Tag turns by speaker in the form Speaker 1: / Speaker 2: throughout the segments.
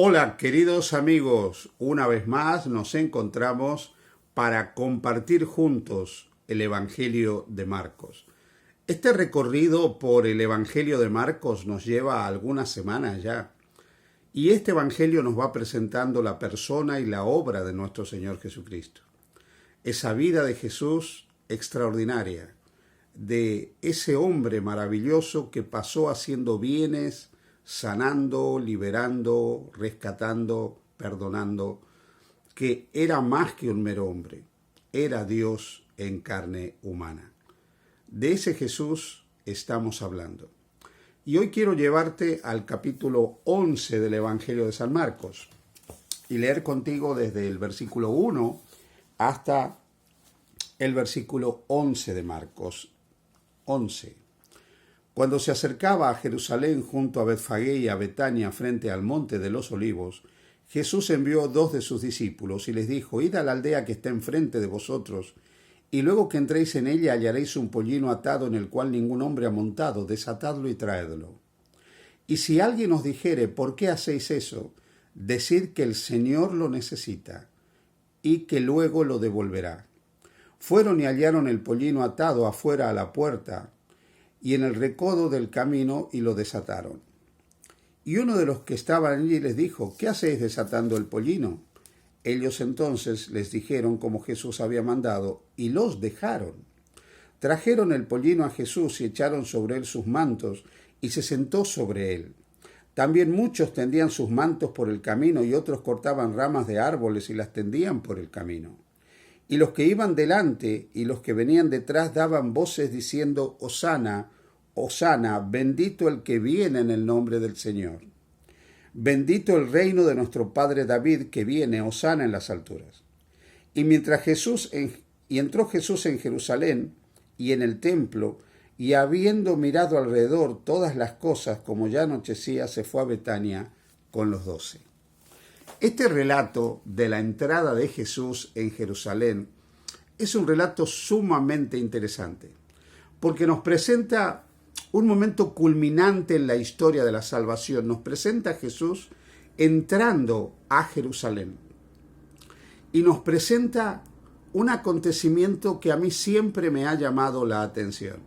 Speaker 1: Hola queridos amigos, una vez más nos encontramos para compartir juntos el Evangelio de Marcos. Este recorrido por el Evangelio de Marcos nos lleva algunas semanas ya, y este Evangelio nos va presentando la persona y la obra de nuestro Señor Jesucristo. Esa vida de Jesús extraordinaria, de ese hombre maravilloso que pasó haciendo bienes, sanando, liberando, rescatando, perdonando, que era más que un mero hombre, era Dios en carne humana. De ese Jesús estamos hablando. Y hoy quiero llevarte al capítulo 11 del Evangelio de San Marcos y leer contigo desde el versículo 1 hasta el versículo 11 de Marcos 11. Cuando se acercaba a Jerusalén junto a Betfagé y a Betania frente al monte de los Olivos, Jesús envió 2 de sus discípulos y les dijo: Id a la aldea que está enfrente de vosotros, y luego que entréis en ella hallaréis un pollino atado en el cual ningún hombre ha montado, desatadlo y traedlo. Y si alguien os dijere: ¿por qué hacéis eso?, decid que el Señor lo necesita, y que luego lo devolverá. Fueron y hallaron el pollino atado afuera a la puerta, y en el recodo del camino, y lo desataron. Y uno de los que estaban allí les dijo: ¿qué hacéis desatando el pollino? Ellos entonces les dijeron como Jesús había mandado, y los dejaron. Trajeron el pollino a Jesús y echaron sobre él sus mantos, y se sentó sobre él. También muchos tendían sus mantos por el camino, y otros cortaban ramas de árboles y las tendían por el camino. Y los que iban delante y los que venían detrás daban voces diciendo: Hosana, Hosana, bendito el que viene en el nombre del Señor. Bendito el reino de nuestro padre David que viene, Hosana en las alturas. Y entró Jesús en Jerusalén y en el templo, y habiendo mirado alrededor todas las cosas, como ya anochecía, se fue a Betania con los 12. Este relato de la entrada de Jesús en Jerusalén es un relato sumamente interesante, porque nos presenta un momento culminante en la historia de la salvación. Nos presenta a Jesús entrando a Jerusalén y nos presenta un acontecimiento que a mí siempre me ha llamado la atención.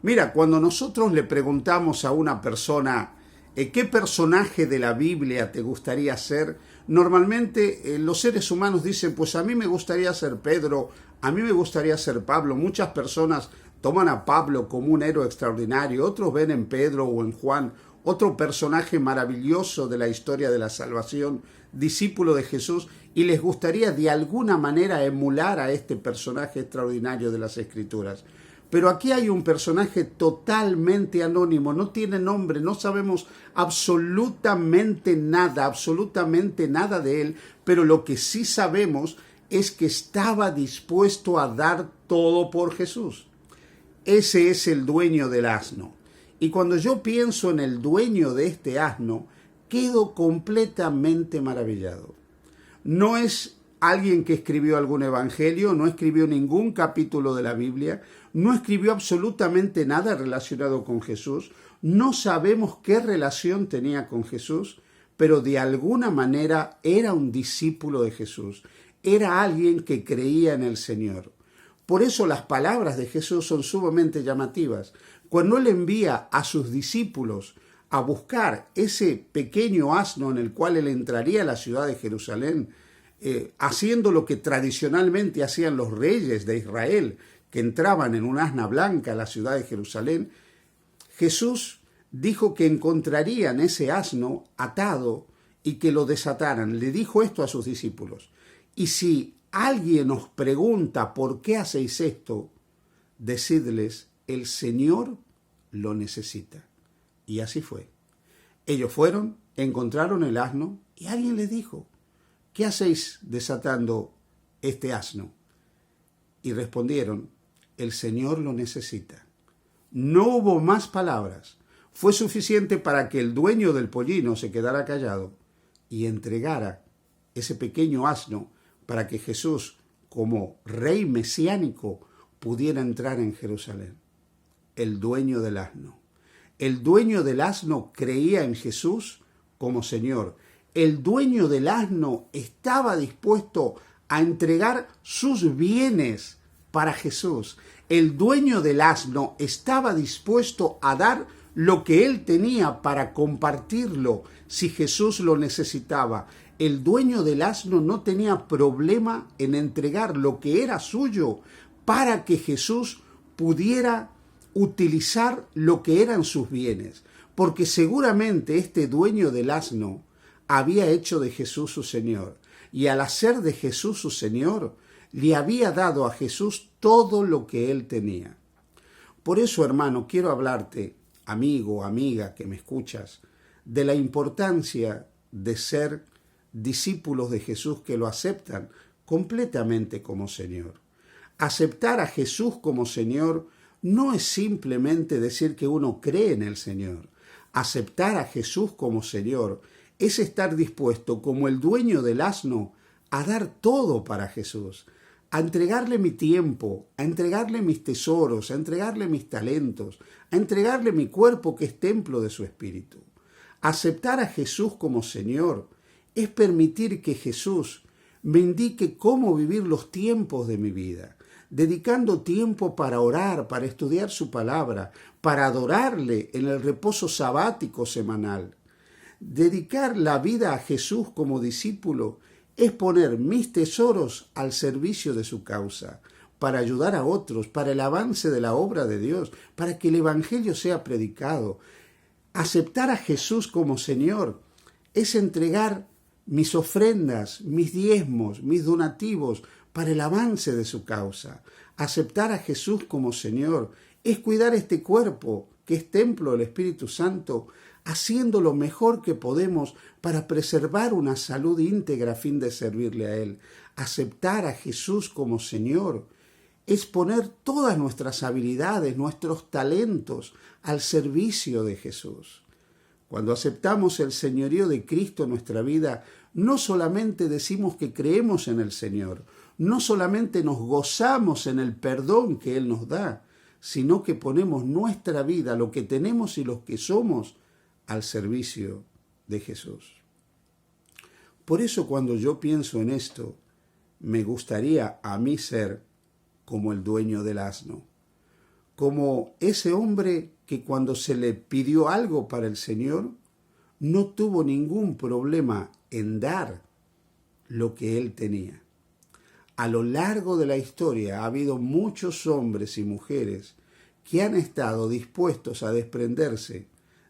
Speaker 1: Mira, cuando nosotros le preguntamos a una persona: ¿qué personaje de la Biblia te gustaría ser?, normalmente los seres humanos dicen: pues a mí me gustaría ser Pedro, a mí me gustaría ser Pablo. Muchas personas toman a Pablo como un héroe extraordinario, otros ven en Pedro o en Juan otro personaje maravilloso de la historia de la salvación, discípulo de Jesús, y les gustaría de alguna manera emular a este personaje extraordinario de las Escrituras. Pero aquí hay un personaje totalmente anónimo, no tiene nombre, no sabemos absolutamente nada de él, pero lo que sí sabemos es que estaba dispuesto a dar todo por Jesús. Ese es el dueño del asno. Y cuando yo pienso en el dueño de este asno, quedo completamente maravillado. No es alguien que escribió algún evangelio, no escribió ningún capítulo de la Biblia, no escribió absolutamente nada relacionado con Jesús, no sabemos qué relación tenía con Jesús, pero de alguna manera era un discípulo de Jesús, era alguien que creía en el Señor. Por eso las palabras de Jesús son sumamente llamativas. Cuando Él envía a sus discípulos a buscar ese pequeño asno en el cual Él entraría a la ciudad de Jerusalén, haciendo lo que tradicionalmente hacían los reyes de Israel, que entraban en un asna blanca a la ciudad de Jerusalén, Jesús dijo que encontrarían ese asno atado y que lo desataran. Le dijo esto a sus discípulos: y si alguien os pregunta ¿por qué hacéis esto?, decidles: el Señor lo necesita. Y así fue. Ellos fueron, encontraron el asno y alguien les dijo: ¿qué hacéis desatando este asno? Y respondieron: el Señor lo necesita. No hubo más palabras. Fue suficiente para que el dueño del pollino se quedara callado y entregara ese pequeño asno para que Jesús, como rey mesiánico, pudiera entrar en Jerusalén. El dueño del asno. El dueño del asno creía en Jesús como Señor. El dueño del asno estaba dispuesto a entregar sus bienes para Jesús. El dueño del asno estaba dispuesto a dar lo que él tenía para compartirlo si Jesús lo necesitaba. El dueño del asno no tenía problema en entregar lo que era suyo para que Jesús pudiera utilizar lo que eran sus bienes, porque seguramente este dueño del asno había hecho de Jesús su Señor, y al hacer de Jesús su Señor, le había dado a Jesús todo lo que él tenía. Por eso, hermano, quiero hablarte, amigo, amiga que me escuchas, de la importancia de ser discípulos de Jesús que lo aceptan completamente como Señor. Aceptar a Jesús como Señor no es simplemente decir que uno cree en el Señor. Aceptar a Jesús como Señor es estar dispuesto, como el dueño del asno, a dar todo para Jesús, a entregarle mi tiempo, a entregarle mis tesoros, a entregarle mis talentos, a entregarle mi cuerpo que es templo de su Espíritu. Aceptar a Jesús como Señor es permitir que Jesús me indique cómo vivir los tiempos de mi vida, dedicando tiempo para orar, para estudiar su palabra, para adorarle en el reposo sabático semanal. Dedicar la vida a Jesús como discípulo es poner mis tesoros al servicio de su causa, para ayudar a otros, para el avance de la obra de Dios, para que el Evangelio sea predicado. Aceptar a Jesús como Señor es entregar mis ofrendas, mis diezmos, mis donativos para el avance de su causa. Aceptar a Jesús como Señor es cuidar este cuerpo, que es templo del Espíritu Santo, haciendo lo mejor que podemos para preservar una salud íntegra a fin de servirle a Él. Aceptar a Jesús como Señor es poner todas nuestras habilidades, nuestros talentos al servicio de Jesús. Cuando aceptamos el señorío de Cristo en nuestra vida, no solamente decimos que creemos en el Señor, no solamente nos gozamos en el perdón que Él nos da, sino que ponemos nuestra vida, lo que tenemos y lo que somos, al servicio de Jesús. Por eso cuando yo pienso en esto, me gustaría a mí ser como el dueño del asno, como ese hombre que cuando se le pidió algo para el Señor, no tuvo ningún problema en dar lo que él tenía. A lo largo de la historia ha habido muchos hombres y mujeres que han estado dispuestos a desprenderse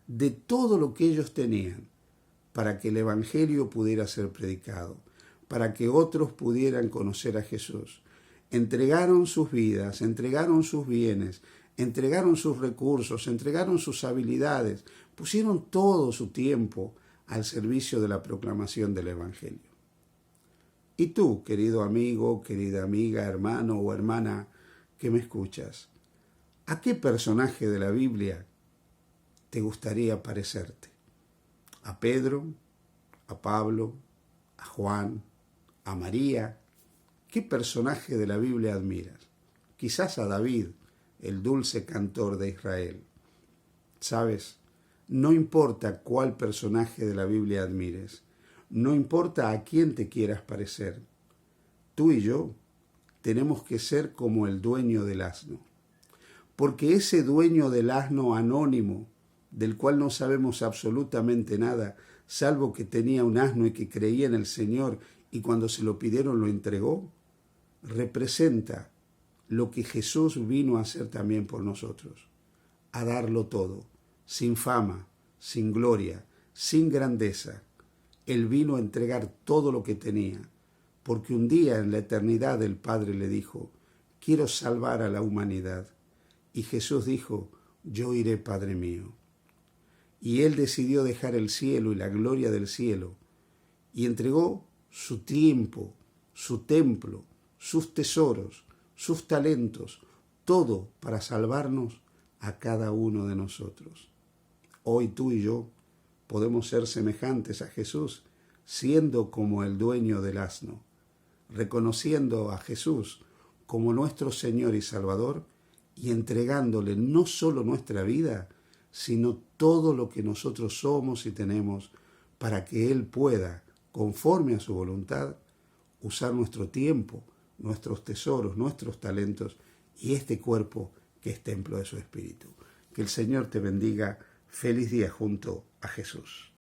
Speaker 1: de todo lo que ellos tenían para que el Evangelio pudiera ser predicado, para que otros pudieran conocer a Jesús. Entregaron sus vidas, entregaron sus bienes, entregaron sus recursos, entregaron sus habilidades, pusieron todo su tiempo al servicio de la proclamación del Evangelio. Y tú, querido amigo, querida amiga, hermano o hermana que me escuchas, ¿a qué personaje de la Biblia te gustaría parecerte? ¿A Pedro? ¿A Pablo? ¿A Juan? ¿A María? ¿Qué personaje de la Biblia admiras? Quizás a David, el dulce cantor de Israel. ¿Sabes? No importa cuál personaje de la Biblia admires, no importa a quién te quieras parecer, tú y yo tenemos que ser como el dueño del asno. Porque ese dueño del asno anónimo, del cual no sabemos absolutamente nada, salvo que tenía un asno y que creía en el Señor y cuando se lo pidieron lo entregó, representa lo que Jesús vino a hacer también por nosotros, a darlo todo, sin fama, sin gloria, sin grandeza. Él vino a entregar todo lo que tenía, porque un día en la eternidad el Padre le dijo, quiero salvar a la humanidad. Y Jesús dijo, yo iré, Padre mío. Y Él decidió dejar el cielo y la gloria del cielo, y entregó su tiempo, su templo, sus tesoros, sus talentos, todo para salvarnos a cada uno de nosotros. Hoy tú y yo podemos ser semejantes a Jesús, siendo como el dueño del asno, reconociendo a Jesús como nuestro Señor y Salvador y entregándole no solo nuestra vida, sino todo lo que nosotros somos y tenemos para que Él pueda, conforme a su voluntad, usar nuestro tiempo, nuestros tesoros, nuestros talentos y este cuerpo que es templo de su Espíritu. Que el Señor te bendiga. Feliz día junto a Jesús.